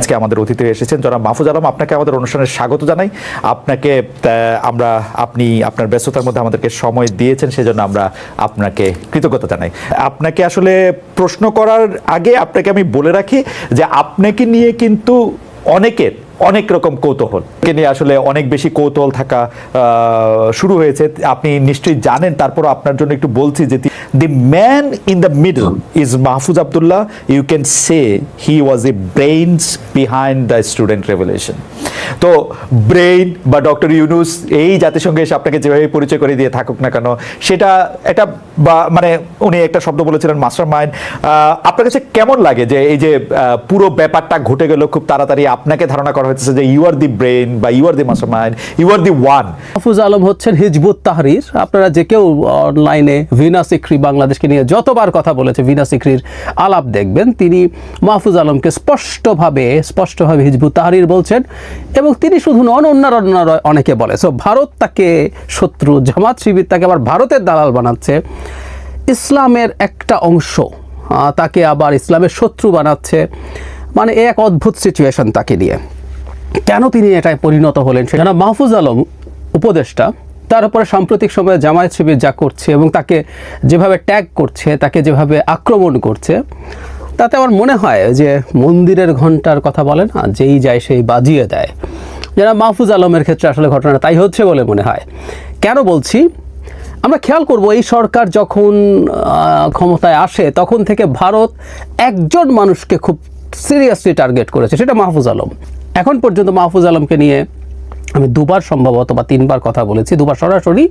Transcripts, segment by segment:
আজকে আমাদের অতিথি এসেছেন জনাব মাহফুজ আলম, আপনাকে আমাদের অনুষ্ঠানে স্বাগত জানাই। আপনাকে আপনি আপনার ব্যস্ততার মধ্যে আমাদেরকে সময় দিয়েছেন, সেজন্য আমরা আপনাকে কৃতজ্ঞতা জানাই। আপনাকে আসলে প্রশ্ন করার আগে আপনাকে আমি বলে রাখি যে আপনাকে নিয়ে কিন্তু অনেক রকম কৌতূহল নিয়ে আসলে অনেক বেশি কৌতূহল থাকা শুরু হয়েছে, আপনি নিশ্চয়ই জানেন। তারপরও আপনার জন্য একটু বলছি যে the man in the middle is Mahfuz Abdullah. You can say he was a brains behind the student revolution. তো ব্রেইন বা ডক্টর ইউনুস এই জাতিসংঘে এসে আপনাকে যেভাবে পরিচয় করে দিয়ে থাকুক না কেন, সেটা এটা বা মানে উনি একটা শব্দ বলেছিলেন মাস্টার মাইন্ড। আপনার কাছে কেমন লাগে যে এই যে পুরো ব্যাপারটা ঘটে গেল খুব তাড়াতাড়ি, আপনাকে ধারণা করা হচ্ছে যে ইউ আর দি ব্রেইন বা you are the master mind, you are the one. Mahfuz Alam হচ্ছেন হিজবুত তাহরির। আপনারা যে কেউ অনলাইনে ভিনা সিকরি বাংলাদেশকে নিয়ে যতবার কথা বলেছে, ভিনা সিকরির আলাপ দেখবেন, তিনি মাহফুজ আলমকে স্পষ্টভাবে হিজবুত তাহরির বলছেন। এবং তিনি শুধু নন, অন্যান্য অনেকে বলে। সো ভারত তাকে শত্রু, জামাত শিবির তাকে আবার ভারতের দালাল বানাচ্ছে, ইসলামের একটা অংশ তাকে আবার ইসলামের শত্রু বানাচ্ছে। মানে এক অদ্ভুত সিচুয়েশন তাকে নিয়ে। কেন তিনি এটায় পরিণত হলেন সেটা মাহফুজ আলম উপদেষ্টা, তার উপরে সাম্প্রতিক সময়ে জামায়াত শিবির যা করছে এবং তাকে যেভাবে ট্যাগ করছে, তাকে যেভাবে আক্রমণ করছে, তাতে আমার মনে হয় যে মন্দিরের ঘণ্টার কথা বলে না, যেই যায় সেই বাজিয়ে দেয়। যারা মাহফুজ আলমের ক্ষেত্রে আসলে ঘটনাটা তাই হচ্ছে বলে মনে হয়। কেন বলছি, আমরা খেয়াল করব এই সরকার যখন ক্ষমতায় আসে তখন থেকে ভারত একজন মানুষকে খুব সিরিয়াসলি টার্গেট করেছে, সেটা মাহফুজ আলম। এখন পর্যন্ত মাহফুজ আলমকে নিয়ে আমি দুবার সম্ভবত বা তিনবার কথা বলেছি, দুবার সরাসরি,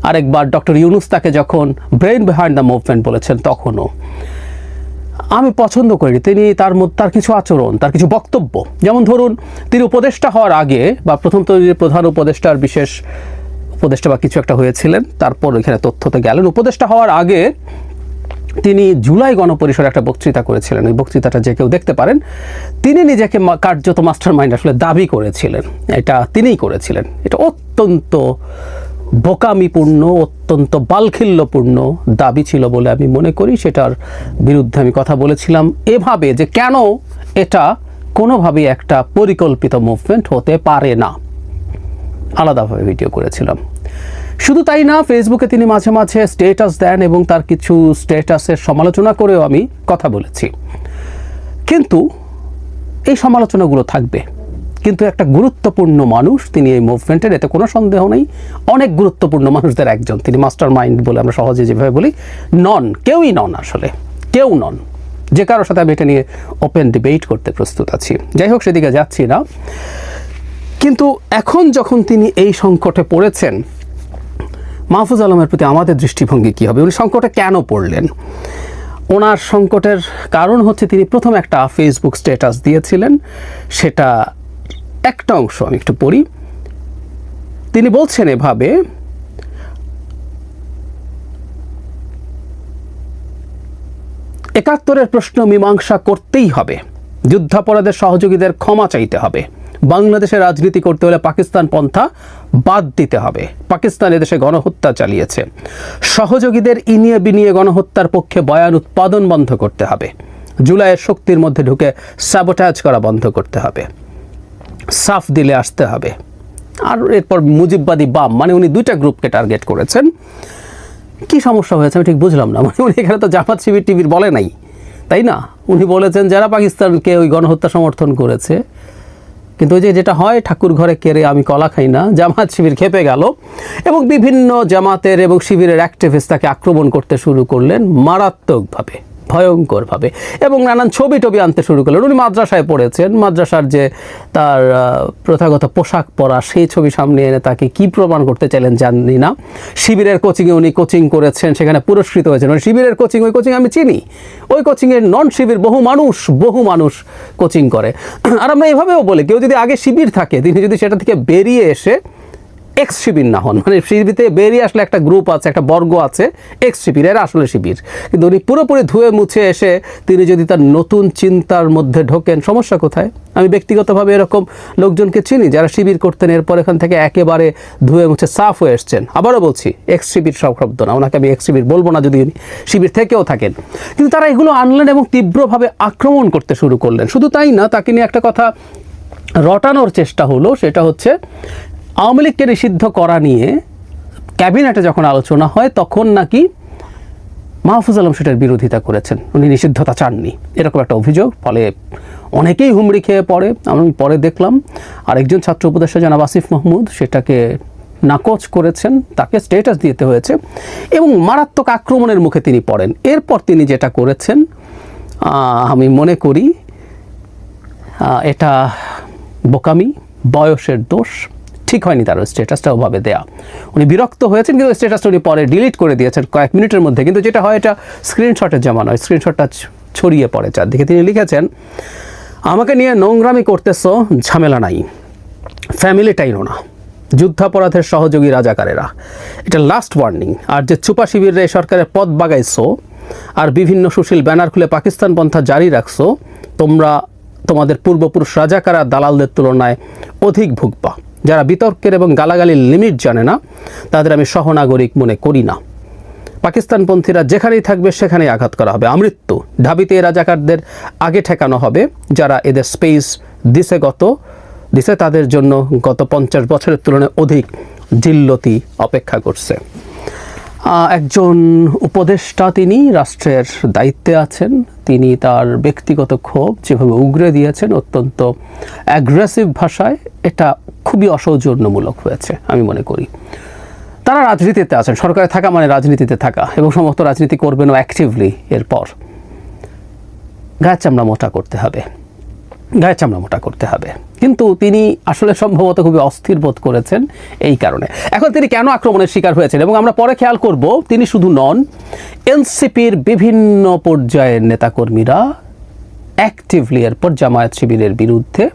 আরেকবার ডক্টর ইউনুস তাকে যখন ব্রেইন বিহাইন্ড দ্য মুভমেন্ট বলেছেন তখনও। আমি পছন্দ করি তিনি তার কিছু আচরণ, তার কিছু বক্তব্য। যেমন ধরুন, তিনি উপদেষ্টা হওয়ার আগে বা প্রথম প্রধান উপদেষ্টার বিশেষ উপদেষ্টা বা কিছু একটা হয়েছিলেন, তারপর এখানে তথ্যতে গেলেন। উপদেষ্টা হওয়ার আগে তিনি জুলাই গণপরিষদে একটা বক্তৃতা করেছিলেন। এই বক্তৃতাটা যে কেউ দেখতে পারেন। তিনি নিজেকে কার্যত মাস্টার মাইন্ড আসলে দাবি করেছিলেন, এটা তিনিই করেছিলেন। এটা অত্যন্ত বোকামিপূর্ণ, অত্যন্ত বালখিল্যপূর্ণ দাবি ছিল বলে আমি মনে করি। সেটার বিরুদ্ধে আমি কথা বলেছিলাম এভাবে যে কেন এটা কোনোভাবেই একটা পরিকল্পিত মুভমেন্ট হতে পারে না, আলাদাভাবে ভিডিও করেছিলাম। শুধু তাই না, ফেসবুকে তিনি মাঝে মাঝে স্ট্যাটাস দেন এবং তার কিছু স্ট্যাটাসের সমালোচনা করেও আমি কথা বলেছি। কিন্তু এই সমালোচনাগুলো থাকবে, কিন্তু একটা গুরুত্বপূর্ণ মানুষ তিনি এই মুভমেন্টের, এতে কোনো সন্দেহ নেই। অনেক গুরুত্বপূর্ণ মানুষদের একজন তিনি, মাস্টার মাইন্ড বলে আমরা সহজে যেভাবে বলি, কেউই নন, আসলে কেউ নন। যে কারোর সাথে আমি এটা নিয়ে ওপেন ডিবেট করতে প্রস্তুত আছি। যাই হোক, সেদিকে যাচ্ছি না। কিন্তু এখন যখন তিনি এই সংকটে পড়েছেন, মাহফুজ আলমের প্রতি আমাদের দৃষ্টিভঙ্গি কী হবে? উনি সংকটে কেন পড়লেন? ওনার সংকটের কারণ হচ্ছে তিনি প্রথম একটা ফেসবুক স্ট্যাটাস দিয়েছিলেন, সেটা একটা অংশ আমি একটু পড়ি। তিনি বলছেন এভাবে, একাত্তরের প্রশ্ন মীমাংসা করতেই হবে, যুদ্ধাপরাধের সহযোগীদের ক্ষমা চাইতে হবে, বাংলাদেশে রাজনীতি করতে হলে পাকিস্তান পন্থা বাদ দিতে হবে, পাকিস্তান এদেশে গণহত্যা চালিয়েছে, সহযোগীদের ইনিয়ে বিনিয়ে গণহত্যার পক্ষে বয়ান উৎপাদন বন্ধ করতে হবে, জুলাইয়ের শক্তির মধ্যে ঢুকে স্যাবোটাজ করা বন্ধ করতে হবে, সাফ দিলে আসতে হবে। আর এরপর মুজিববাদী বাম, মানে উনি দুইটা গ্রুপকে টার্গেট করেছেন। কি সমস্যা হয়েছে আমি ঠিক বুঝলাম না। মানে উনি এখানে তো জামাত শিবির টিবির বলে নাই, তাই না? উনি বলেছেন যারা পাকিস্তানকে ওই গণহত্যা সমর্থন করেছে। কিন্তু ওই যেটা হয়, ঠাকুর ঘরে কেড়ে আমি কলা খাই না, জামাত শিবির খেপে গেল এবং বিভিন্ন জামাতের এবং শিবিরের অ্যাক্টিভিস্ট তাকে আক্রমণ করতে শুরু করলেন মারাত্মকভাবে, ভয়ঙ্করভাবে, এবং নানান ছবি টবি আনতে শুরু করলেন। উনি মাদ্রাসায় পড়েছেন, মাদ্রাসার যে তার প্রথাগত পোশাক পরা, সেই ছবি সামনে এনে তাকে কি প্রমাণ করতে চাইলেন জানি না। শিবিরের কোচিংয়ে উনি কোচিং করেছেন, সেখানে পুরস্কৃত হয়েছেন। মানে শিবিরের কোচিং, ওই কোচিং আমি চিনি, ওই কোচিংয়ের নন শিবির বহু মানুষ কোচিং করে। আর আমরা এভাবেও বলি, কেউ যদি আগে শিবির থাকে, তিনি যদি সেটা থেকে বেরিয়ে এসে এক্স শিবির না হন, মানে শিবিরতে বেরিয়ে আসলে একটা গ্রুপ আছে, একটা বর্গ আছে এক্স শিবির, এরা আসলে শিবির, কিন্তু উনি পুরোপুরি ধুয়ে মুছে এসে তিনি যদি তার নতুন চিন্তার মধ্যে ঢোকেন, সমস্যা কোথায়? আমি ব্যক্তিগতভাবে এরকম লোকজনকে চিনি যারা শিবির করতেন, এরপর এখান থেকে একেবারে ধুয়ে মুছে সাফ হয়ে এসছেন। আবারও বলছি, এক্স শিবির সব শব্দ না, ওনাকে আমি এক্স শিবির বলবো না যদি উনি শিবির থেকেও থাকেন, কিন্তু তারা এগুলো আনলেন এবং তীব্রভাবে আক্রমণ করতে শুরু করলেন। শুধু তাই না, তাকে নিয়ে একটা কথা রটানোর চেষ্টা হলো, সেটা হচ্ছে আওয়ামী লীগকে নিষিদ্ধ করা নিয়ে ক্যাবিনেটে যখন আলোচনা হয় তখন নাকি মাহফুজ আলম সেটার বিরোধিতা করেছেন, উনি নিষিদ্ধতা চাননি, এরকম একটা অভিযোগ। ফলে অনেকেই হুমড়ি খেয়ে পড়ে। আমি পরে দেখলাম আরেকজন ছাত্র উপদেষ্টা জনাব আসিফ মাহমুদ সেটাকে নাকচ করেছেন, তাকে স্ট্যাটাস দিতে হয়েছে এবং মারাত্মক আক্রমণের মুখে তিনি পড়েন। এরপর তিনি যেটা করেছেন আমি মনে করি এটা বোকামি, বয়সের দোষ, ঠিক হয়নি তার স্ট্যাটাসটা ওভাবে দেয়া। উনি বিরক্ত হয়েছেন, কিন্তু স্ট্যাটাসটা উনি পরে ডিলিট করে দিয়েছেন কয়েক মিনিটের মধ্যে। কিন্তু যেটা হয় এটা স্ক্রিনশটের জমা নয়, স্ক্রিনশটটা ছড়িয়ে পড়ে চারদিকে। তিনি লিখেছেন, আমাকে নিয়ে নোংরামি করতেছো, ঝামেলা নাই, ফ্যামিলি টাইনো না, যুদ্ধাপরাধের সহযোগী রাজাকারেরা, এটা লাস্ট ওয়ার্নিং। আর যে চুপা শিবিরে সরকারের পথ বাগাইছো আর বিভিন্ন সুশীল ব্যানার খুলে পাকিস্তান পন্থা জারি রাখছো, তোমরা তোমাদের পূর্বপুরুষ রাজাকারা দালালদের তুলনায় অধিক ভুগবা। যারা বিতর্কের এবং গালাগালির লিমিট জানে না তাদের আমি সহনাগরিক মনে করি না। পাকিস্তানপন্থীরা যেখানেই থাকবে সেখানেই আঘাত করা হবে, আমৃত্যু ঢাবিতে রাজাকারদের আগে ঠেকানো হবে। যারা এদের স্পেস দিছে তাদের জন্য গত 50 বছরের তুলনায় অধিক জিল্লতি অপেক্ষা করছে। একজন উপদেষ্টা, তিনি রাষ্ট্রের দায়িত্বে আছেন, তিনি তার ব্যক্তিগত ক্ষোভ যেভাবে উগরে দিয়েছেন অত্যন্ত অ্যাগ্রেসিভ ভাষায়, এটা খুবই অসৌজন্যমূলক হয়েছে আমি মনে করি। তারা রাজনীতিতে আছেন, সরকারে থাকা মানে রাজনীতিতে থাকা, এবং সমস্ত রাজনীতি করবেনও অ্যাক্টিভলি। এরপর গায়ের চামড়া মোটা করতে হবে, কিন্তু তিনি আসলে সম্ভবত খুবই অস্থির বোধ করেছেন এই কারণে। এখন তিনি কেন আক্রমণের শিকার হয়েছেন এবং আমরা পরে খেয়াল করব, তিনি শুধু নন, এনসিপির বিভিন্ন পর্যায়ের নেতাকর্মীরা অ্যাক্টিভলি এরপর জামায়াত শিবিরের বিরুদ্ধে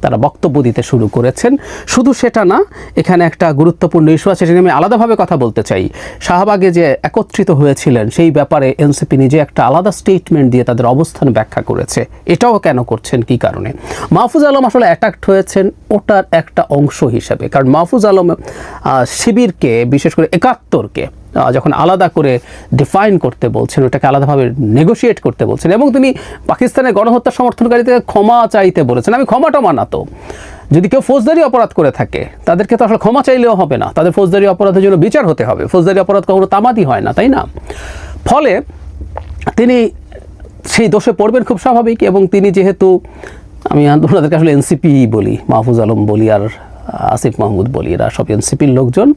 তারা বক্তব্য দিতে শুরু করেছেন। শুধু সেটা না, এখানে একটা গুরুত্বপূর্ণ ইস্যু আছে, সেটা আমি আলাদাভাবে কথা বলতে চাই। শাহবাগে যে একত্রিত হয়েছিলেন সেই ব্যাপারে এনসিপি নিজে একটা আলাদা স্টেটমেন্ট দিয়ে তাদের অবস্থান ব্যাখ্যা করেছে। এটাও কেন করছেন, কি কারণে? মাহফুজ আলম আসলে অ্যাটাকড হয়েছেন ওটার একটা অংশ হিসেবে, কারণ মাহফুজ আলম শিবিরকে, বিশেষ করে ৭১কে যখন আলাদা করে ডিফাইন করতে বলছেন, ওটাকে আলাদাভাবে নেগোশিয়েট করতে বলছেন, এবং তিনি পাকিস্তানের গণহত্যা সমর্থনকারীদের ক্ষমা চাইতে বলেছেন। আমি ক্ষমাটা মানাতো, যদি কেউ ফৌজদারি অপরাধ করে থাকে তাদেরকে তো আসলে ক্ষমা চাইলেও হবে না, তাদের ফৌজদারি অপরাধের জন্য বিচার হতে হবে। ফৌজদারি অপরাধ কখনো তামাদি হয় না, তাই না? ফলে তিনি সেই দোষে পড়বেন খুব স্বাভাবিক। এবং তিনি যেহেতু, আমি ওনাদেরকে আসলে এনসিপি বলি, মাহফুজ আলম বলি আর আসিফ মাহমুদ বলি, এরা সব এনসিপির লোকজন,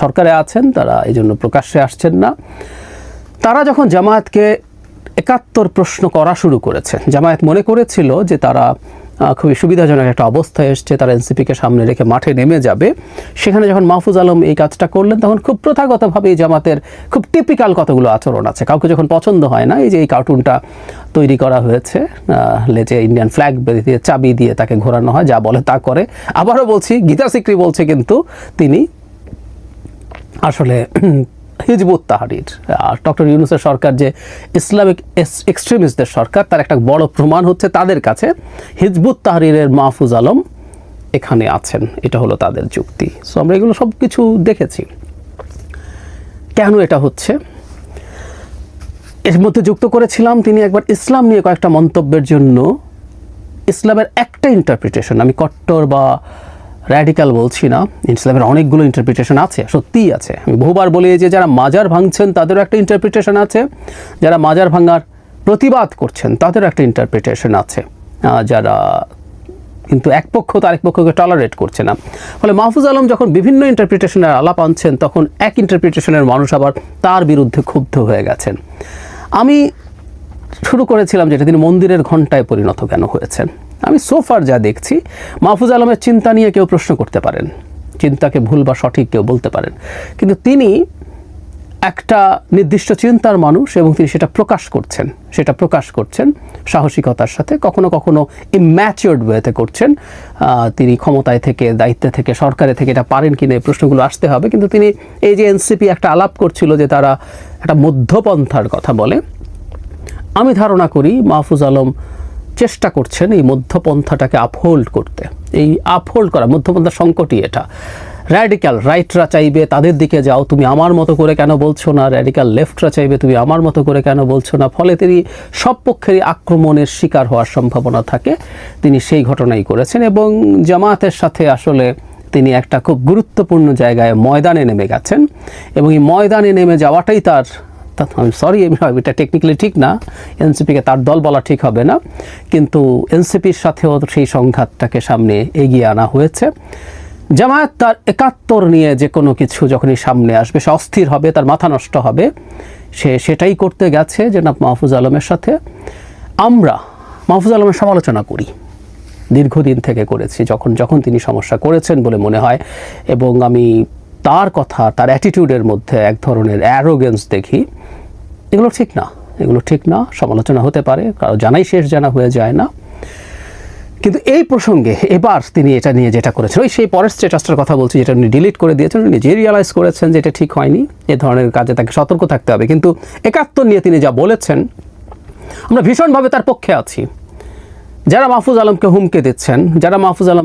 সরকারে আছেন, তারা এই জন্য প্রকাশ্যে আসছেন না। তারা যখন জামায়াতকে ৭১ প্রশ্ন করা শুরু করেছে, জামায়াত মনে করেছিল যে তারা খুবই সুবিধাজনক একটা অবস্থায় এসছে, তারা এনসিপিকে সামনে রেখে মাঠে নেমে যাবে। সেখানে যখন মাহফুজ আলম এই কাজটা করলেন, তখন খুব প্রথাগতভাবে এই জামাতের খুব টিপিক্যাল কতগুলো আচরণ আছে। কাউকে যখন পছন্দ হয় না, এই যে এই কার্টুনটা তৈরি করা হয়েছে, লেজে ইন্ডিয়ান ফ্ল্যাগ দিয়ে চাবি দিয়ে তাকে ঘোরানো হয়, যা বলে তা করে। আবারও বলছি, গীতা সিকরি বলছে কিন্তু তিনি আসলে হিজবুত তাহরির, ডক্টর ইউনূসের সরকার যে ইসলামিক এক্সট্রিমিস্টদের সরকার, তার একটা বড় প্রমাণ হচ্ছে তাদের কাছে হিজবুত তাহরিরের মাহফুজ আলম এখানে আছেন, এটা হলো তাদের যুক্তি। সো আমরা এগুলো সব কিছু দেখেছি। কেন এটা হচ্ছে, এর মধ্যে যুক্ত করেছিলাম, তিনি একবার ইসলাম নিয়ে কয়েকটা মন্তব্যের জন্য, ইসলামের একটা ইন্টারপ্রিটেশন, আমি কট্টর বা র্যাডিক্যাল বলছি না, ইসলামের অনেকগুলো ইন্টারপ্রিটেশন আছে, সত্যিই আছে। আমি বহুবার বলি যে যারা মাজার ভাঙছেন তাদেরও একটা ইন্টারপ্রিটেশন আছে, যারা মাজার ভাঙার প্রতিবাদ করছেন তাদেরও একটা ইন্টারপ্রিটেশন আছে, যারা কিন্তু এক পক্ষ তো আরেক পক্ষকে টলারেট করছে না। ফলে মাহফুজ আলম যখন বিভিন্ন ইন্টারপ্রিটেশনের আলাপ আনছেন, তখন এক ইন্টারপ্রিটেশনের মানুষ আবার তার বিরুদ্ধে ক্ষুব্ধ হয়ে গেছেন। আমি শুরু করেছিলাম যেটা, তিনি মন্দিরের ঘণ্টায় পরিণত কেন হয়েছেন। আমি সোফার যা দেখছি, মাহফুজ আলমের চিন্তা নিয়ে কেউ প্রশ্ন করতে পারেন, চিন্তাকে ভুল বা সঠিক কেউ বলতে পারেন, কিন্তু তিনি একটা নির্দিষ্ট চিন্তার মানুষ এবং তিনি সেটা প্রকাশ করছেন সাহসিকতার সাথে, কখনো কখনো ইম্যাচিওর্ড ওয়েতে করছেন। তিনি ক্ষমতায় থেকে, দায়িত্বে থেকে, সরকারে থেকে এটা পারেন কিনা এই প্রশ্নগুলো আসতে হবে। কিন্তু তিনি এই যে এনসিপি একটা আলাপ করছিল যে তারা একটা মধ্যপন্থার কথা বলে, আমি ধারণা করি মাহফুজ আলম চেষ্টা করছেন এই মধ্যপন্থাটাকে আপহোল্ড করতে। এই আপহোল্ড করা, মধ্যপন্থার সংকটই এটা। র্যাডিক্যাল রাইটরা চাইবে তাদের দিকে যাও, তুমি আমার মতো করে কেন বলছো না, র্যাডিক্যাল লেফটরা চাইবে তুমি আমার মতো করে কেন বলছো না, ফলে তিনি সব পক্ষেরই আক্রমণের শিকার হওয়ার সম্ভাবনা থাকে। তিনি সেই ঘটনাই করেছেন এবং জামায়াতের সাথে আসলে তিনি একটা খুব গুরুত্বপূর্ণ জায়গায় ময়দানে নেমে গেছেন এবং এই ময়দানে নেমে যাওয়াটাই তার, আমি সরি এটা টেকনিক্যালি ঠিক না, এনসিপিকে তার দল বলা ঠিক হবে না, কিন্তু এনসিপির সাথেও সেই সংঘাতটাকে সামনে এগিয়ে আনা হয়েছে। জামায়াত তার ৭১ নিয়ে যে কোনো কিছু যখনই সামনে আসবে সে অস্থির হবে, তার মাথা নষ্ট হবে, সে সেটাই করতে গেছে জনাব মাহফুজ আলমের সাথে। আমরা মাহফুজ আলমের সমালোচনা করি, দীর্ঘদিন থেকে করেছি, যখন তিনি সমস্যা করেছেন বলে মনে হয়, এবং আমি তার কথা, তার অ্যাটিটিউডের মধ্যে এক ধরনের অ্যারোগেন্স দেখি। এগুলো ঠিক না, সমালোচনা হতে পারে, কারো জানাই শেষ জানা হয়ে যায় না। কিন্তু এই প্রসঙ্গে এবার তিনি এটা নিয়ে যেটা করেছেন, ওই সেই পরের স্ট্যাটাসটার কথা বলছি যেটা উনি ডিলিট করে দিয়েছেন, উনি নিজেই রিয়ালাইজ করেছেন যে এটা ঠিক হয়নি, এ ধরনের কাজে তাকে সতর্ক থাকতে হবে। কিন্তু ৭১ নিয়ে তিনি যা বলেছেন, আমরা ভীষণভাবে তার পক্ষে আছি। যারা মাহফুজ আলমকে হুমকি দিচ্ছেন, যারা মাহফুজ আলম